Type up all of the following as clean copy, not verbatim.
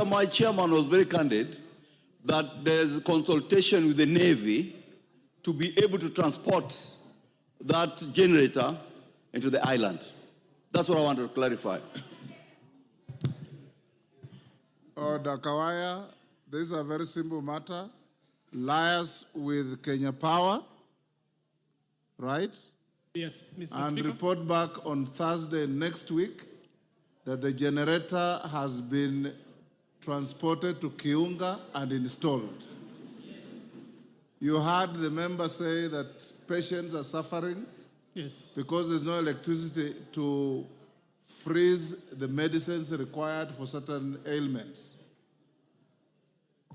My chairman was very candid that there's consultation with the Navy to be able to transport that generator into the island. That's what I wanted to clarify. Order Kawaya, this is a very simple matter. Liaise with Kenya Power, right? Yes, Mr. And Speaker. report back on Thursday next week that the generator has been transported to Kiunga and installed. You heard the member say that patients are suffering Yes. because there's no electricity to freeze the medicines required for certain ailments.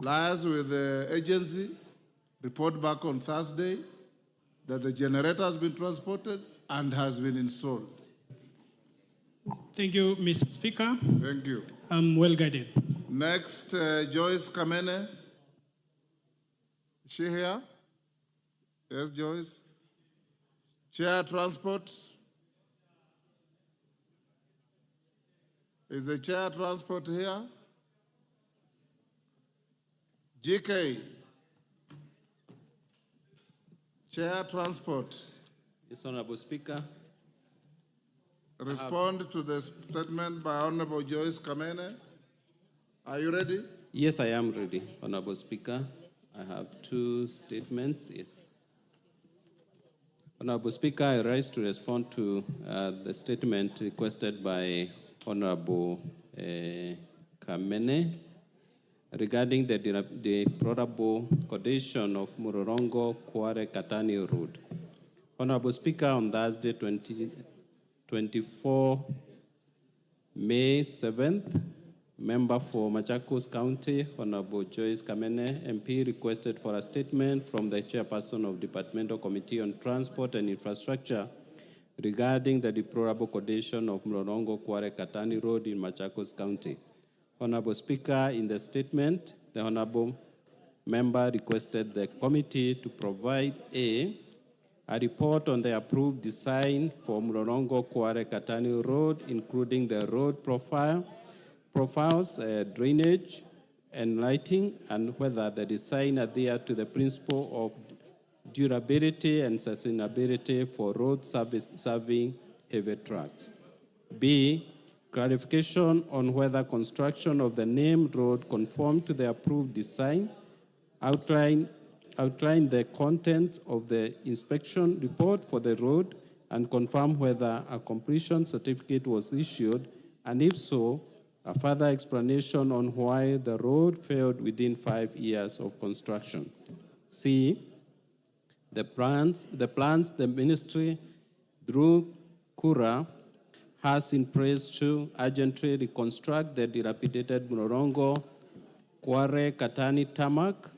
Liaise with the agency, report back on Thursday that the generator has been transported and has been installed. Thank you, Mr. Speaker. Thank you. I'm well guided. Next, Joyce Kamene. Is she here? Yes, Joyce. Chair Transport. Is the Chair Transport here? GK. Chair Transport. Yes, Honorable Speaker. Respond to the statement by Honorable Joyce Kamene. Are you ready? Yes, I am ready, Honorable Speaker. I have two statements. Yes. Honorable Speaker, I rise to respond to the statement requested by Honorable Kamene regarding the deplorable condition of Murorongo Kware Katani Road. Honorable Speaker, on Thursday, 24 May 7th, member for Machakos County, Honorable Joyce Kamene, MP, requested for a statement from the chairperson of Departmental Committee on Transport and Infrastructure regarding the deplorable condition of Mlolongo Kware Katani Road in Machakos County. Honorable Speaker, in the statement, the Honorable member requested the committee to provide a report on the approved design for Mlolongo Kware Katani Road, including the road profiles, drainage, and lighting, and whether the design adheres to the principle of durability and sustainability for road serving heavy trucks. B, clarification on whether construction of the named road conformed to the approved design, outline the contents of the inspection report for the road, and confirm whether a completion certificate was issued, and if so, a further explanation on why the road failed within 5 years of construction. C, the plans the ministry, through Kura, has in place to urgently reconstruct the dilapidated Mlolongo Kware Katani Tarmac,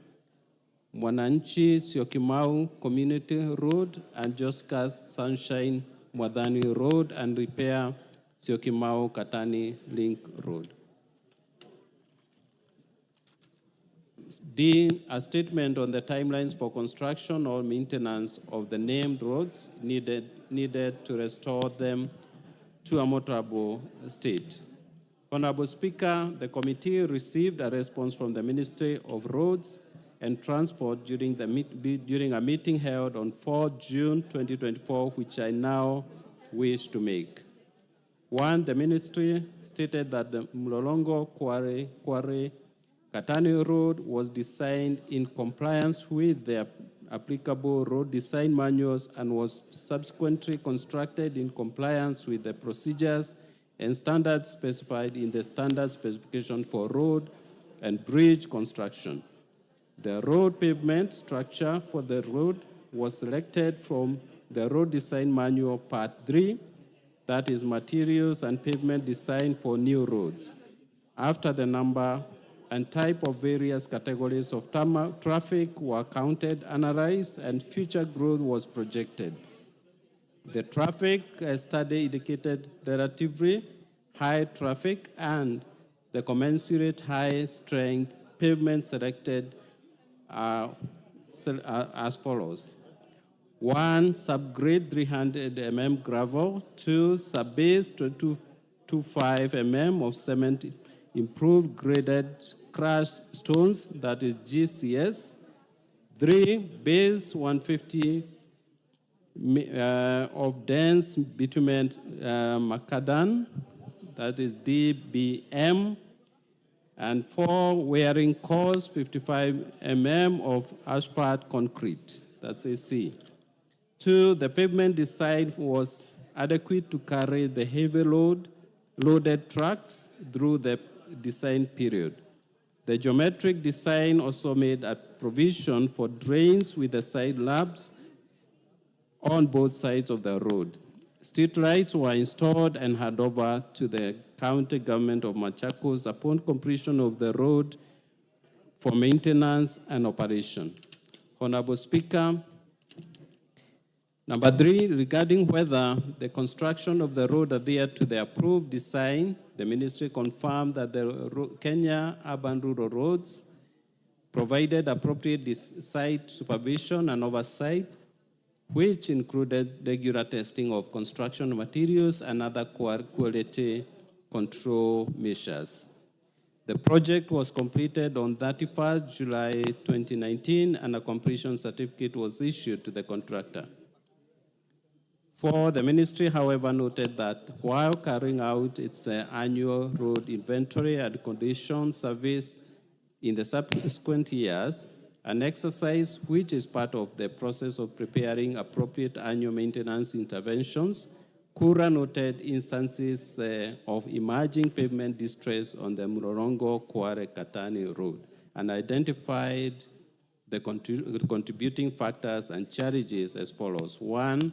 Mwananchi Syokimau Community Road, and Josca Sunshine Mwadhani Road, and repair Syokimau Katani Link Road. D, a statement on the timelines for construction or maintenance of the named roads needed to restore them to a motorable state. Honorable Speaker, the committee received a response from the Ministry of Roads and Transport during a meeting held on 4 June 2024, which I now wish to make. One, the ministry stated that the Mlolongo Kware Katani Road was designed in compliance with the applicable road design manuals and was subsequently constructed in compliance with the procedures and standards specified in the standard specification for road and bridge construction. The road pavement structure for the road was selected from the road design manual part 3, that is materials and pavement design for new roads. After the number and type of various categories of traffic were counted, analyzed, and future growth was projected. The traffic study indicated relatively high traffic and the commensurate high strength pavement selected as follows. 1, subgrade 300 mm gravel. 2, subbase 225 mm of cement improved graded crushed stones, that is GCS. 3, base 150 of dense bitumen macadam, that is DBM. And 4, wearing course 55 mm of asphalt concrete, that's AC. 2, the pavement design was adequate to carry the heavy loaded trucks through the design period. The geometric design also made a provision for drains with the side labs on both sides of the road. Street lights were installed and handed over to the county government of Machakos upon completion of the road for maintenance and operation. Honorable Speaker, number 3, regarding whether the construction of the road adhered to the approved design, the ministry confirmed that the Kenya Urban Rural Roads provided appropriate site supervision and oversight, which included regular testing of construction materials and other quality control measures. The project was completed on 31st July 2019, and a completion certificate was issued to the contractor. 4, the ministry, however, noted that while carrying out its annual road inventory and condition service in the subsequent years, an exercise which is part of the process of preparing appropriate annual maintenance interventions, Kura noted instances of emerging pavement distress on the Mlolongo-Kware-Katani road and identified the contributing factors and challenges as follows. 1,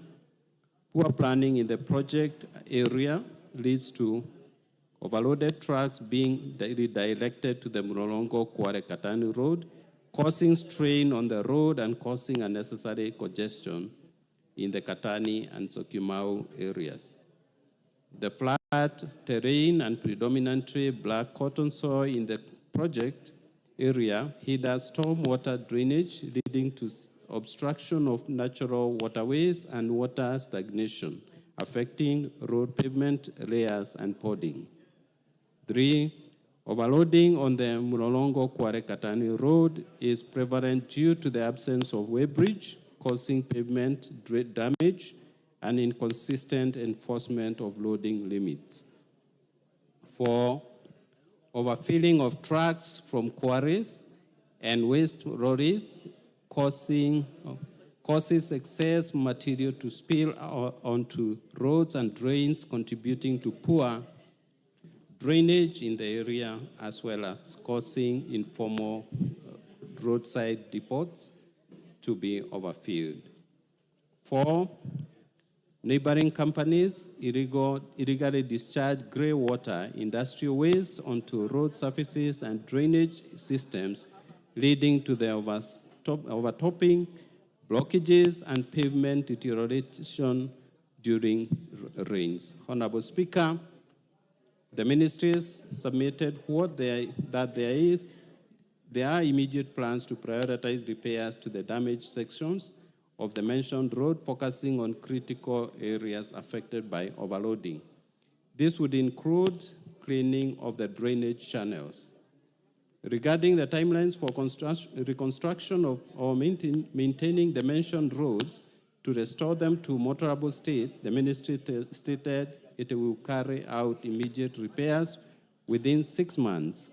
poor planning in the project area leads to overloaded trucks being redirected to the Mlolongo-Kware-Katani road, causing strain on the road and causing unnecessary congestion in the Katani and Syokimau areas. The flat terrain and predominantly black cotton soil in the project area hinders stormwater drainage, leading to obstruction of natural waterways and water stagnation, affecting road pavement layers and podding. 3, overloading on the Mlolongo-Kware-Katani road is prevalent due to the absence of weighbridge, causing pavement damage and inconsistent enforcement of loading limits. 4, overfilling of trucks from quarries and waste lorries causes excess material to spill onto roads and drains, contributing to poor drainage in the area, as well as causing informal roadside depots to be overfilled. 4, neighboring companies illegally discharge gray water industrial waste onto road surfaces and drainage systems, leading to the overtopping, blockages, and pavement deterioration during rains. Honorable Speaker, the ministries submitted that there are immediate plans to prioritize repairs to the damaged sections of the mentioned road, focusing on critical areas affected by overloading. This would include cleaning of the drainage channels. Regarding the timelines for reconstruction of or maintaining the mentioned roads to restore them to motorable state, the ministry stated it will carry out immediate repairs within 6 months.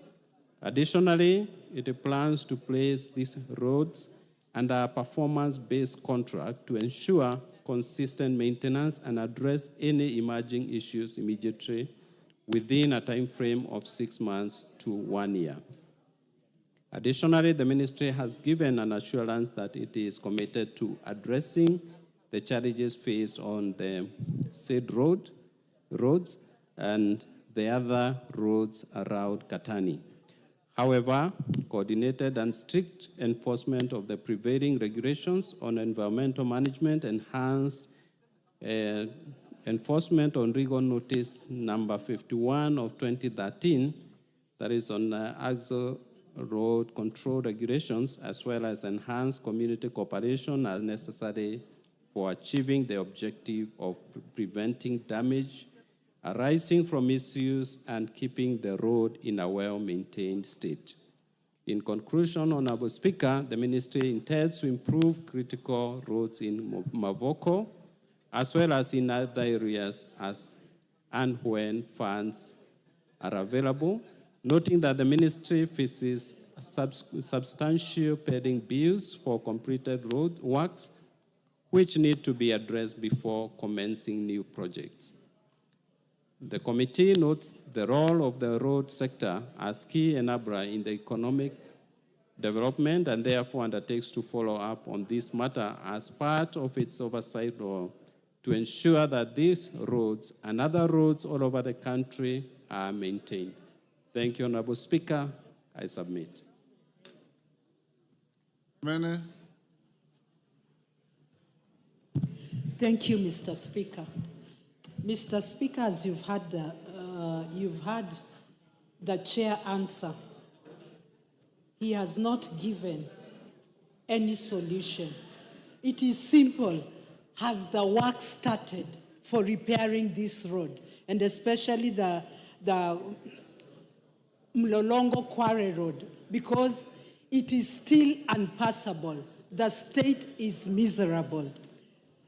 Additionally, it plans to place these roads under a performance-based contract to ensure consistent maintenance and address any emerging issues immediately within a time frame of 6 months to 1 year. Additionally, the ministry has given an assurance that it is committed to addressing the challenges faced on the said roads and the other roads around Katani. However, coordinated and strict enforcement of the prevailing regulations on environmental management, enhanced enforcement on Legal Notice number 51 of 2013, that is on Axle Road Control Regulations, as well as enhanced community cooperation are necessary for achieving the objective of preventing damage arising from misuse and keeping the road in a well-maintained state. In conclusion, Honorable Speaker, the ministry intends to improve critical roads in Mavoko, as well as in other areas as and when funds are available, noting that the ministry faces substantial pending bills for completed road works, which need to be addressed before commencing new projects. The committee notes the role of the road sector as key enabler in the economic development and therefore undertakes to follow up on this matter as part of its oversight role to ensure that these roads and other roads all over the country are maintained. Thank you, Honorable Speaker. I submit. Mene. Thank you, Mr. Speaker. Mr. Speaker, as you've had the chair answer, he has not given any solution. It is simple. Has the work started for repairing this road, and especially the Mlolongo Quarry Road, because it is still unpassable. The state is miserable.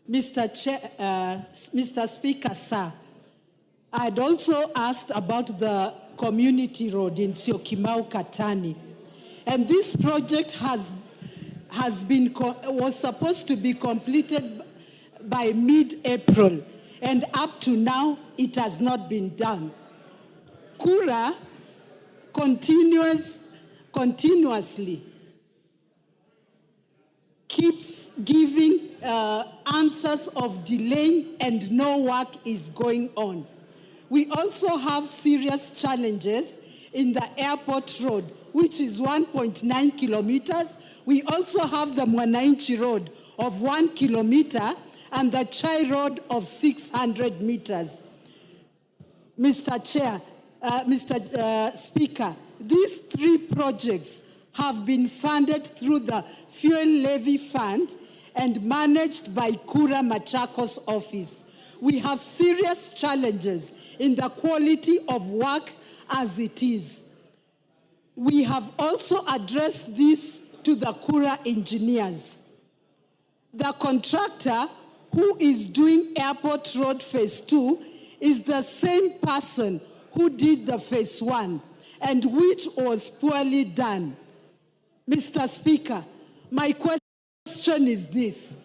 Mr. Speaker, sir, I had also asked about the community road in Syokimau, Katani, and this project was supposed to be completed by mid-April, and up to now, it has not been done. Kura continuously keeps giving answers of delaying and no work is going on. We also have serious challenges in the airport road, which is 1.9 kilometers. We also have the Mwananchi road of 1 kilometer and the Chai road of 600 meters. Mr. Speaker, these three projects have been funded through the Fuel Levy Fund and managed by Kura Machakos office. We have serious challenges in the quality of work as it is. We have also addressed this to the Kura engineers. The contractor who is doing Airport Road Phase 2 is the same person who did the Phase 1 and which was poorly done. Mr. Speaker, my question is this.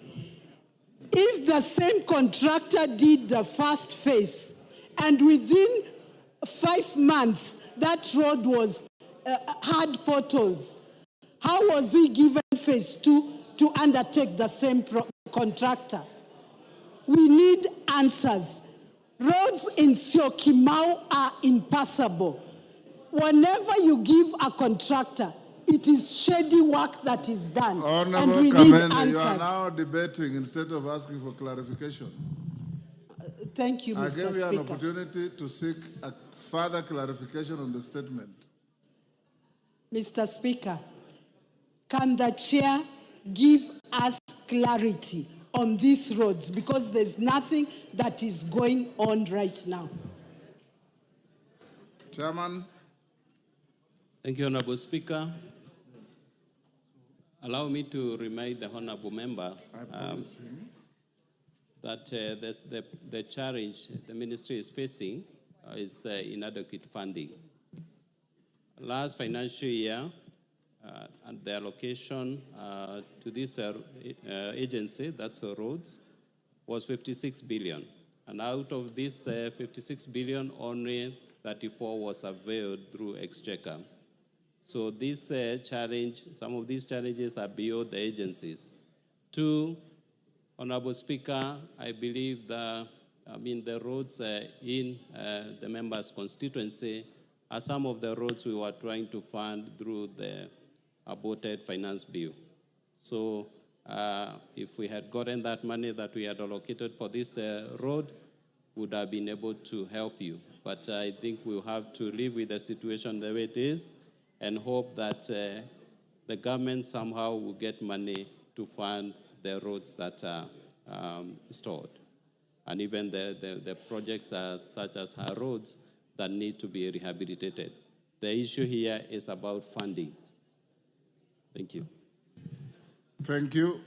If the same contractor did the first phase and within 5 months that road had potholes, how was he given Phase 2 to undertake the same contractor? We need answers. Roads in Syokimau are impassable. Whenever you give a contractor, it is shady work that is done. Honorable and we need Kamene, answers. you are now debating instead of asking for clarification. Thank you, Mr. Speaker. I gave you an opportunity to seek a further clarification on the statement. Mr. Speaker, can the chair give us clarity on these roads, because there's nothing that is going on right now? Chairman. Thank you, Honorable Speaker. Allow me to remind the Honorable Member that the challenge the ministry is facing is inadequate funding. Last financial year, and the allocation to this agency, that's roads, was 56 billion. And out of this 56 billion, only 34 was availed through Exchequer. So this challenge, some of these challenges are beyond the agencies. Two, Honorable Speaker, I believe the roads in the members' constituency are some of the roads we were trying to fund through the aborted finance bill. So if we had gotten that money that we had allocated for this road, would have been able to help you. But I think we'll have to live with the situation the way it is and hope that the government somehow will get money to fund the roads that are stored. and even the projects such as her roads that need to be rehabilitated. The issue here is about funding. Thank you. Thank you.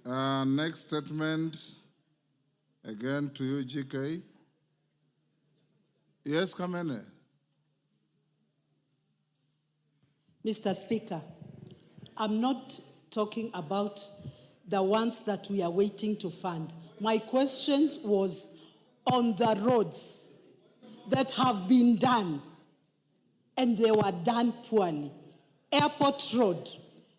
Next statement, again to you, GK. Yes, Kamene. Mr. Speaker, I'm not talking about the ones that we are waiting to fund. My questions was on the roads that have been done, and they were done poorly. Airport Road,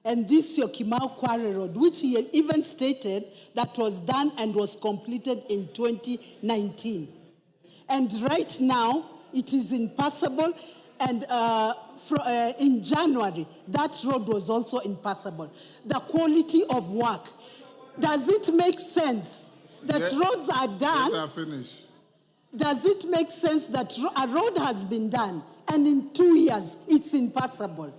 and this Syokimau Quarry Road, which he even stated that was done and was completed in 2019. And right now, it is impassable, and in January, that road was also impassable. The quality of work, does it make sense that roads are done? Let her finish. Does it make sense that a road has been done and in 2 years it's impassable?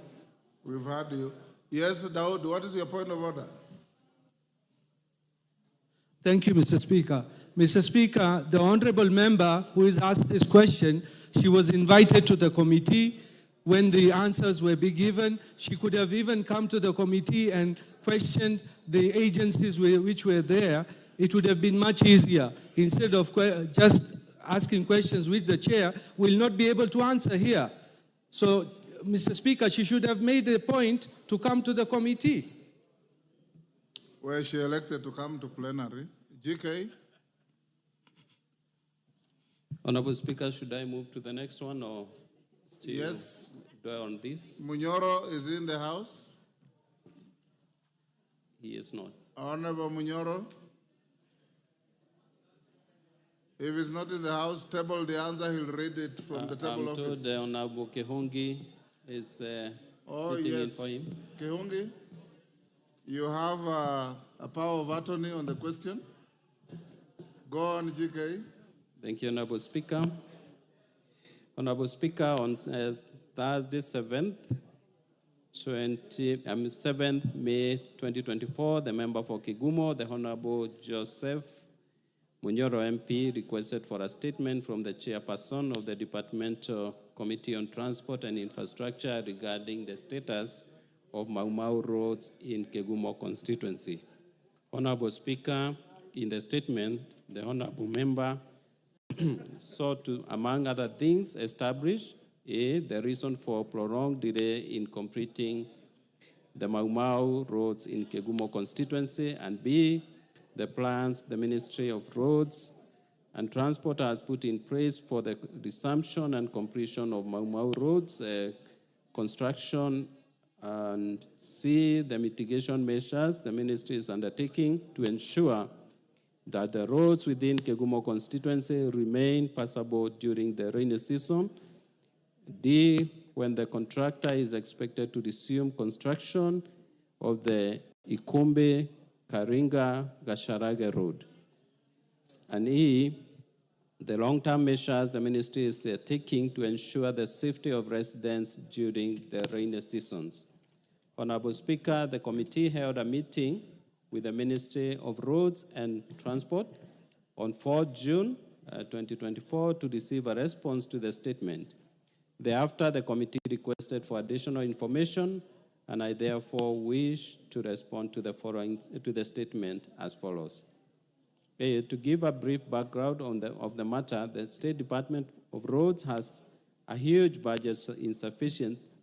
We've heard you. Yes, Daud, what is your point of order? Thank you, Mr. Speaker. Mr. Speaker, the honorable member who is asked this question, she was invited to the committee. When the answers were being given, she could have even come to the committee and questioned the agencies which were there. It would have been much easier instead of just asking questions which the chair will not be able to answer here. So, Mr. Speaker, she should have made a point to come to the committee. Were she elected to come to plenary? GK? Honorable Speaker, should I move to the next one or still Yes. dwell on this? Munyoro is in the house. He is not. Honorable Munyoro? If he's not in the house, table the answer, he'll read it from the table I'm office. told the Honorable Kehongi is sitting in for him. Kehungi, you have a power of attorney on the question. Go on, GK. Thank you, Honorable Speaker. Honorable Speaker, on Thursday, 7th May 2024, the member for Kigumo, the Honorable Joseph Munyoro MP, requested for a statement from the chairperson of the Departmental Committee on Transport and Infrastructure regarding the status of Mau Mau roads in Kegumo constituency. Honorable Speaker, in the statement, the honorable member sought to, among other things, establish A, the reason for prolonged delay in completing the Mau Mau roads in Kegumo constituency, and B, the plans the Ministry of Roads and Transport has put in place for the resumption and completion of Mau Mau roads construction, and C, the mitigation measures the ministry is undertaking to ensure that the roads within Kegumo constituency remain passable during the rainy season. D, when the contractor is expected to resume construction of the Ikombe Karinga Gasharage Road. And E, the long-term measures the ministry is taking to ensure the safety of residents during the rainy seasons. Honorable Speaker, the committee held a meeting with the Ministry of Roads and Transport on 4th June 2024 to receive a response to the statement. Thereafter, the committee requested for additional information, and I therefore wish to respond to the statement as follows. To give a brief background of the matter, the State Department of Roads has a huge budget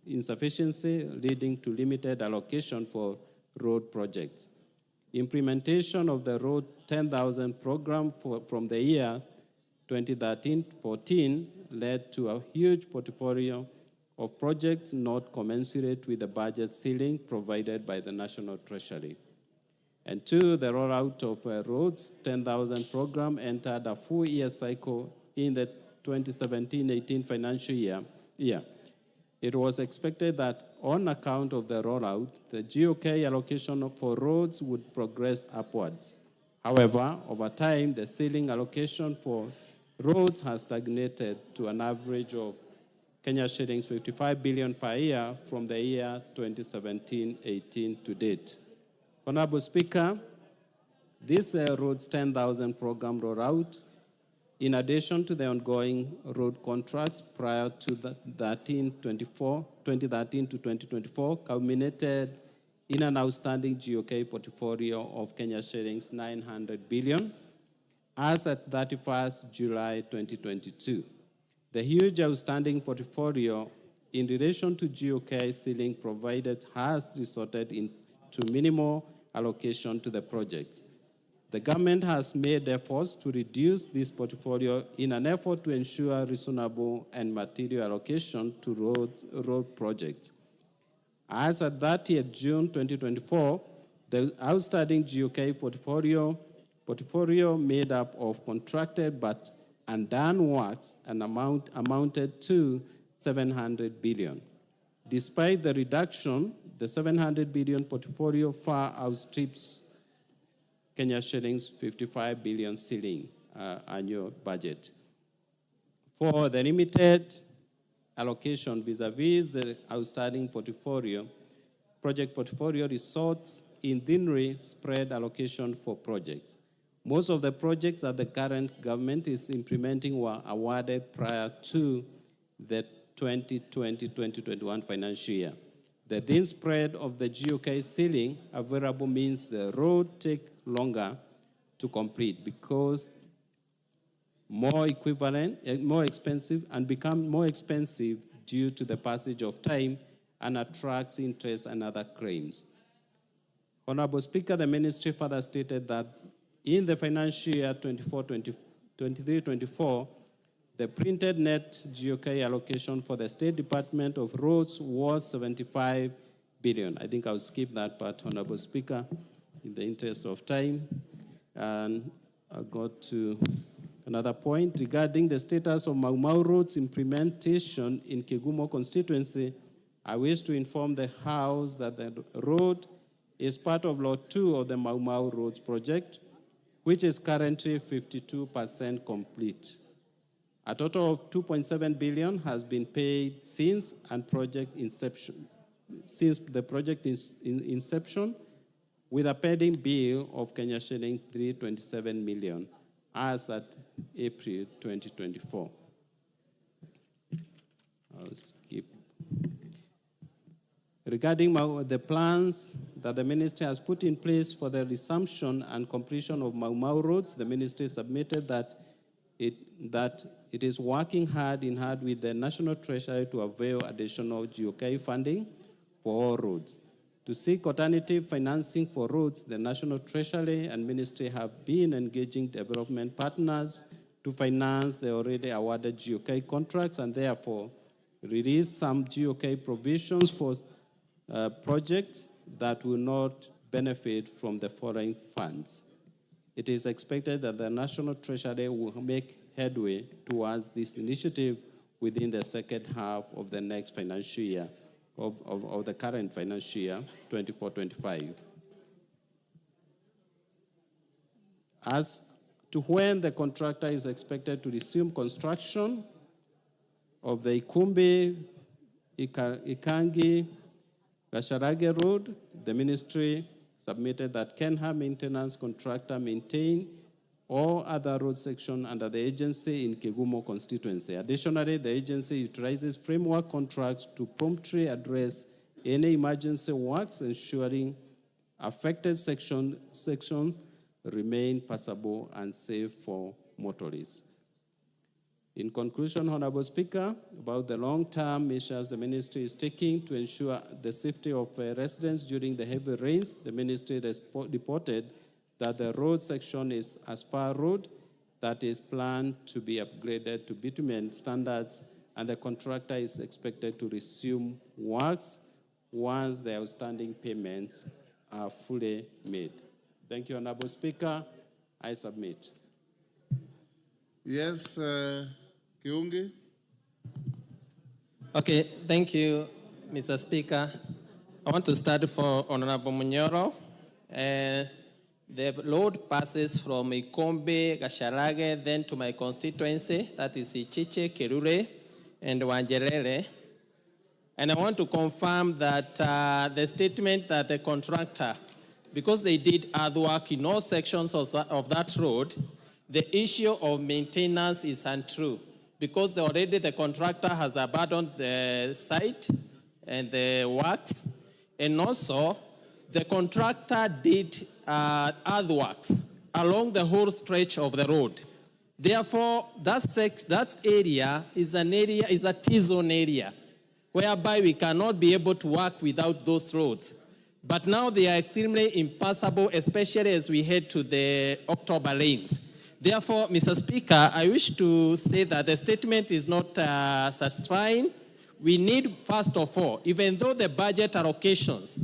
insufficiency leading to limited allocation for road projects. Implementation of the Road 10,000 program from the year 2013-14 led to a huge portfolio of projects not commensurate with the budget ceiling provided by the National Treasury. And two, the rollout of Roads 10,000 program entered a full-year cycle in the 2017-18 financial year. It was expected that on account of the rollout, the GOK allocation for roads would progress upwards. However, over time, the ceiling allocation for roads has stagnated to an average of Kenya shillings 55 billion per year from the year 2017-18 to date. Honorable Speaker, This road's 10,000 program rollout, in addition to the ongoing road contracts prior to the 2013 to 2024, culminated in an outstanding GOK portfolio of Kenya shillings 900 billion as at 31st July 2022. The huge outstanding portfolio in relation to GOK ceiling provided has resulted into minimal allocation to the project. The government has made efforts to reduce this portfolio in an effort to ensure reasonable and material allocation to road projects. As at 30th June 2024, the outstanding GOK portfolio made up of contracted but undone works and amounted to 700 billion. Despite the reduction, the 700 billion portfolio far outstrips Kenya shillings 55 billion ceiling annual budget. For the limited allocation vis-a-vis the outstanding project portfolio results in thinly spread allocation for projects. Most of the projects that the current government is implementing were awarded prior to the 2020-2021 financial year. The thin spread of the GOK ceiling available means the road takes longer to complete because more expensive and become more expensive due to the passage of time and attracts interest and other claims. Honorable Speaker, the ministry further stated that in the financial year 23-24, the printed net GOK allocation for the State Department of Roads was 75 billion. I think I'll skip that part, Honorable Speaker, in the interest of time. And I'll go to another point regarding the status of Mau Mau Roads implementation in Kegumo constituency. I wish to inform the House that the road is part of Lot 2 of the Mau Mau Roads project, which is currently 52% complete. A total of 2.7 billion has been paid since the project inception, with a pending bill of Kenya shilling 327 million as at April 2024. I'll skip. Regarding the plans that the ministry has put in place for the resumption and completion of Mau Mau roads, the ministry submitted that it is working hand in hand with the National Treasury to avail additional GOK funding for all roads. To seek alternative financing for roads, the National Treasury and Ministry have been engaging development partners to finance the already awarded GOK contracts and therefore release some GOK provisions for projects that will not benefit from the foreign funds. It is expected that the National Treasury will make headway towards this initiative within the second half of the next financial year, of the current financial year, 24-25. As to when the contractor is expected to resume construction of the Ikumbi, Ikangi, Gasharage Road, the ministry submitted that Kenha maintenance contractor maintain all other road sections under the agency in Kegumo constituency. Additionally, the agency utilizes framework contracts to promptly address any emergency works, ensuring affected sections remain passable and safe for motorists. In conclusion, Honorable Speaker, about the long-term measures the ministry is taking to ensure the safety of residents during the heavy rains, the ministry reported that the road section is Aspar Road that is planned to be upgraded to bitumen standards, and the contractor is expected to resume works once the outstanding payments are fully made. Thank you, Honorable Speaker. I submit. Yes, Kiungi. Okay, thank you, Mr. Speaker. I want to start for Honorable Munyoro. The road passes from Ikombe, Gasharage, then to my constituency, that is Ichiche, Kirure, and Wanjerere. And I want to confirm that the statement that the contractor because they did earthwork in all sections of that road, the issue of maintenance is untrue, because already the contractor has abandoned the site and the works, and also the contractor did earthworks along the whole stretch of the road. Therefore, that area is a T-zone area, whereby we cannot be able to work without those roads. But now they are extremely impassable, especially as we head to the October rains. Therefore, Mr. Speaker, I wish to say that the statement is not satisfying. We need, first of all, even though the budget allocations,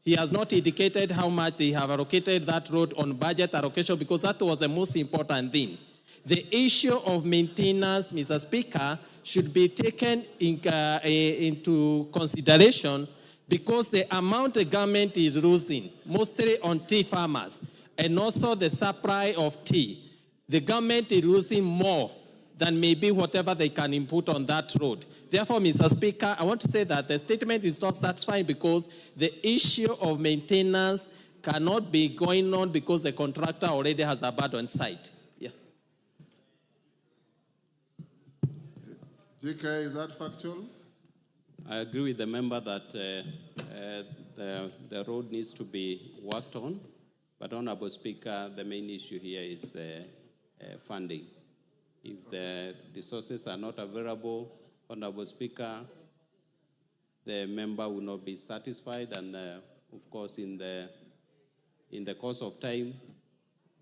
he has not indicated how much they have allocated that road on budget allocation, because that was the most important thing. The issue of maintenance, Mr. Speaker, should be taken into consideration, because the amount the government is losing, mostly on tea farmers, and also the supply of tea, the government is losing more than maybe whatever they can input on that road. Therefore, Mr. Speaker, I want to say that the statement is not satisfying, because the issue of maintenance cannot be going on because the contractor already has abandoned site. Yeah. GK, is that factual? I agree with the member that the road needs to be worked on, but Honorable Speaker, the main issue here is funding. If the resources are not available, Honorable Speaker, the member will not be satisfied, and of course, in the course of time,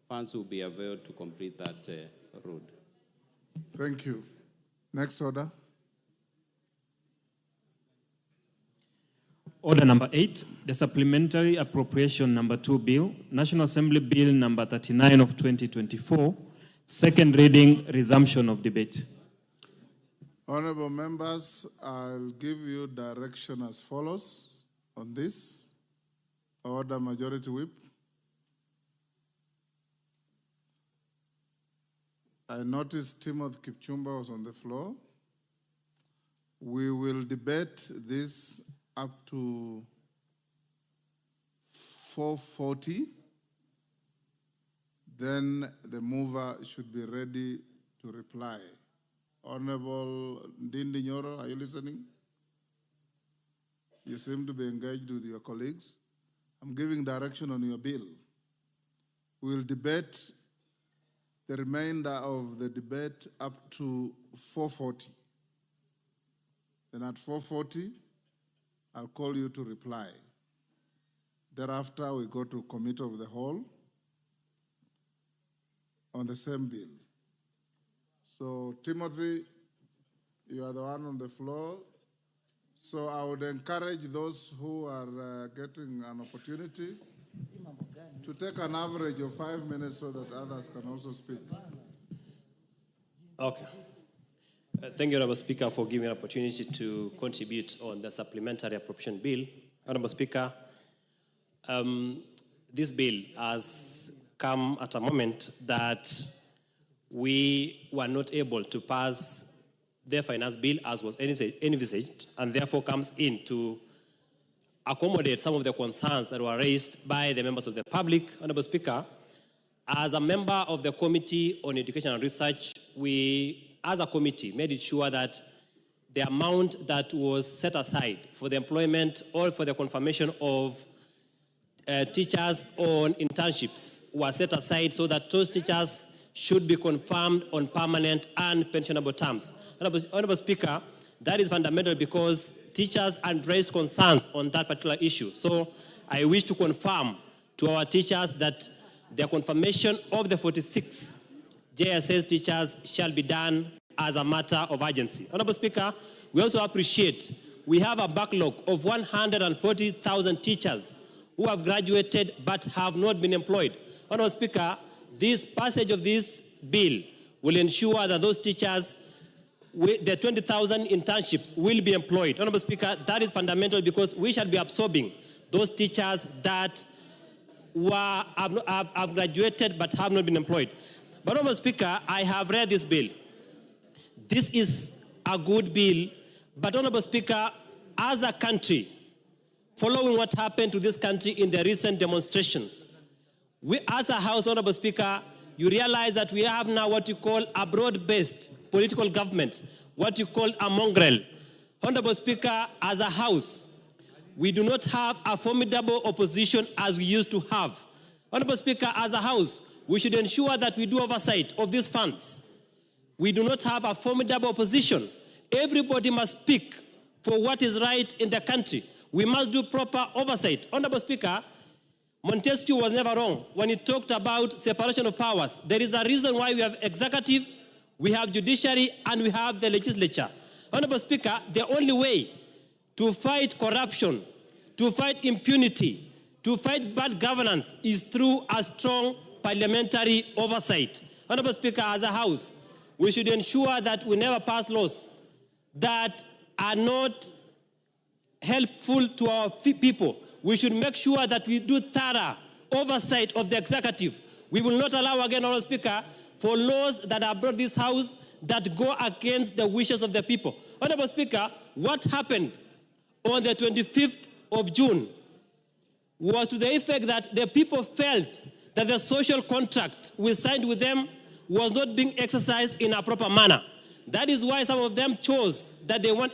funds will be available to complete that road. Thank you. Next order. Order number 8, the Supplementary Appropriation number 2 Bill, National Assembly Bill number 39 of 2024, second reading, resumption of debate. Honorable members, I'll give you direction as follows on this. Order Majority Whip. I noticed Timothy Kipchumba was on the floor. We will debate this up to 4:40. Then the mover should be ready to reply. Honorable Ndindi Nyoro, are you listening? You seem to be engaged with your colleagues. I'm giving direction on your bill. We'll debate the remainder of the debate up to 4:40. Then at 4:40, I'll call you to reply. Thereafter, we go to Committee of the Whole on the same bill. So, Timothy, you are the one on the floor. So I would encourage those who are getting an opportunity to take an average of 5 minutes so that others can also speak. Okay. Thank you, Honorable Speaker, for giving me an opportunity to contribute on the Supplementary Appropriation Bill. Honorable Speaker, this bill has come at a moment that we were not able to pass the finance bill as was envisaged, and therefore comes in to accommodate some of the concerns that were raised by the members of the public. Honorable Speaker, as a member of the Committee on Education and Research, we, as a committee, made it sure that the amount that was set aside for the employment or for the confirmation of teachers on internships was set aside so that those teachers should be confirmed on permanent and pensionable terms. Honorable Speaker, that is fundamental because teachers had raised concerns on that particular issue. So I wish to confirm to our teachers that the confirmation of the 46 JSS teachers shall be done as a matter of urgency. Honorable Speaker, we also appreciate we have a backlog of 140,000 teachers who have graduated but have not been employed. Honorable Speaker, this passage of this bill will ensure that those teachers, the 20,000 internships will be employed. Honorable Speaker, that is fundamental because we shall be absorbing those teachers that have graduated but have not been employed. But Honorable Speaker, I have read this bill. This is a good bill, but Honorable Speaker, as a country, following what happened to this country in the recent demonstrations. We, as a House, Honorable Speaker, you realize that we have now what you call a broad-based political government, what you call a mongrel. Honorable Speaker, as a House, we do not have a formidable opposition as we used to have. Honorable Speaker, as a House, we should ensure that we do oversight of these funds. We do not have a formidable opposition. Everybody must speak for what is right in the country. We must do proper oversight. Honorable Speaker, Montesquieu was never wrong when he talked about separation of powers. There is a reason why we have executive, we have judiciary, and we have the legislature. Honorable Speaker, the only way to fight corruption, to fight impunity, to fight bad governance is through a strong parliamentary oversight. Honorable Speaker, as a House, we should ensure that we never pass laws that are not helpful to our people. We should make sure that we do thorough oversight of the executive. We will not allow again, Honorable Speaker, for laws that are brought this House that go against the wishes of the people. Honorable Speaker, what happened on the 25th of June was to the effect that the people felt that the social contract we signed with them was not being exercised in a proper manner. That is why some of them chose that they want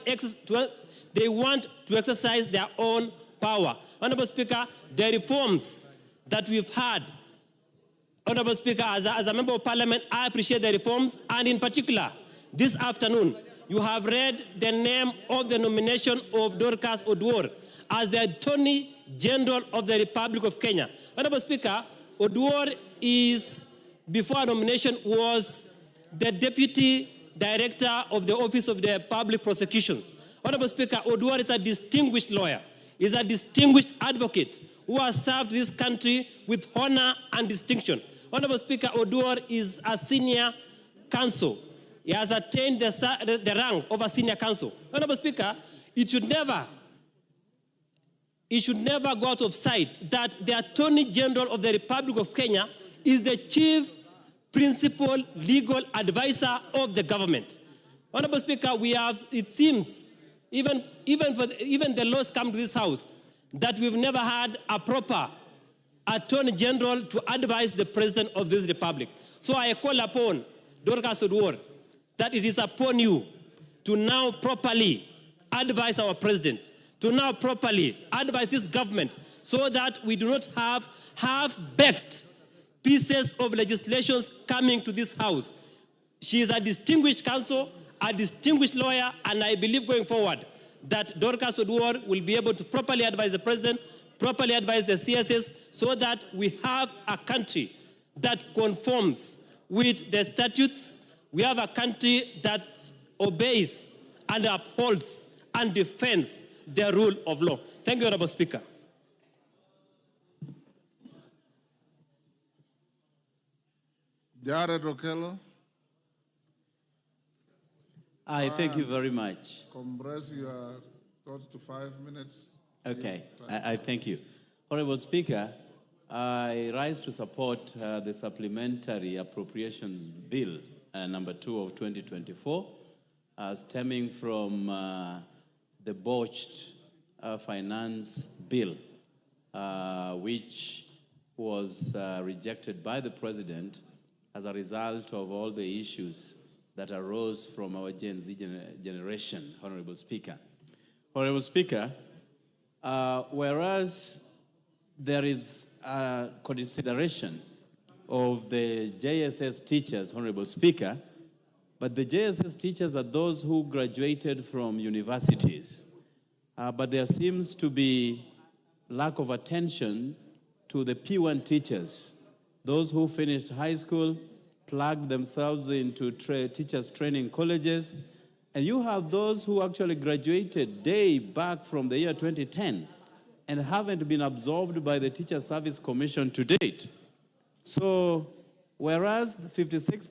to exercise their own power. Honorable Speaker, the reforms that we've had, Honorable Speaker, as a member of Parliament, I appreciate the reforms, and in particular, this afternoon, you have read the name of the nomination of Dorcas Oduor as the Attorney General of the Republic of Kenya. Honorable Speaker, Oduor is, before nomination, was the Deputy Director of the Office of the Public Prosecutions. Honorable Speaker, Oduor is a distinguished lawyer, is a distinguished advocate who has served this country with honor and distinction. Honorable Speaker, Oduor is a senior counsel. He has attained the rank of a senior counsel. Honorable Speaker, it should never go out of sight that the Attorney General of the Republic of Kenya is the chief principal legal advisor of the government. Honorable Speaker, we have, it seems, even the laws come to this House, that we've never had a proper Attorney General to advise the President of this Republic. So I call upon Dorcas Oduor that it is upon you to now properly advise our President, to now properly advise this government so that we do not have half-baked pieces of legislation coming to this House. She is a distinguished counsel, a distinguished lawyer, and I believe going forward that Dorcas Oduor will be able to properly advise the President, properly advise the CSS, so that we have a country that conforms with the statutes. We have a country that obeys and upholds and defends the rule of law. Thank you, Honorable Speaker. Jared Okello, I thank you very much. compress your thoughts to 5 minutes. Okay, I thank you. Honorable Speaker, I rise to support the Supplementary Appropriations Bill number 2 of 2024, stemming from the botched finance bill, which was rejected by the President as a result of all the issues that arose from our Gen Z generation, Honorable Speaker. Honorable Speaker, whereas there is a consideration of the JSS teachers, Honorable Speaker, but the JSS teachers are those who graduated from universities. But there seems to be lack of attention to the P1 teachers, those who finished high school, plugged themselves into teachers training colleges, and you have those who actually graduated day back from the year 2010 and haven't been absorbed by the Teacher Service Commission to date. So, whereas 56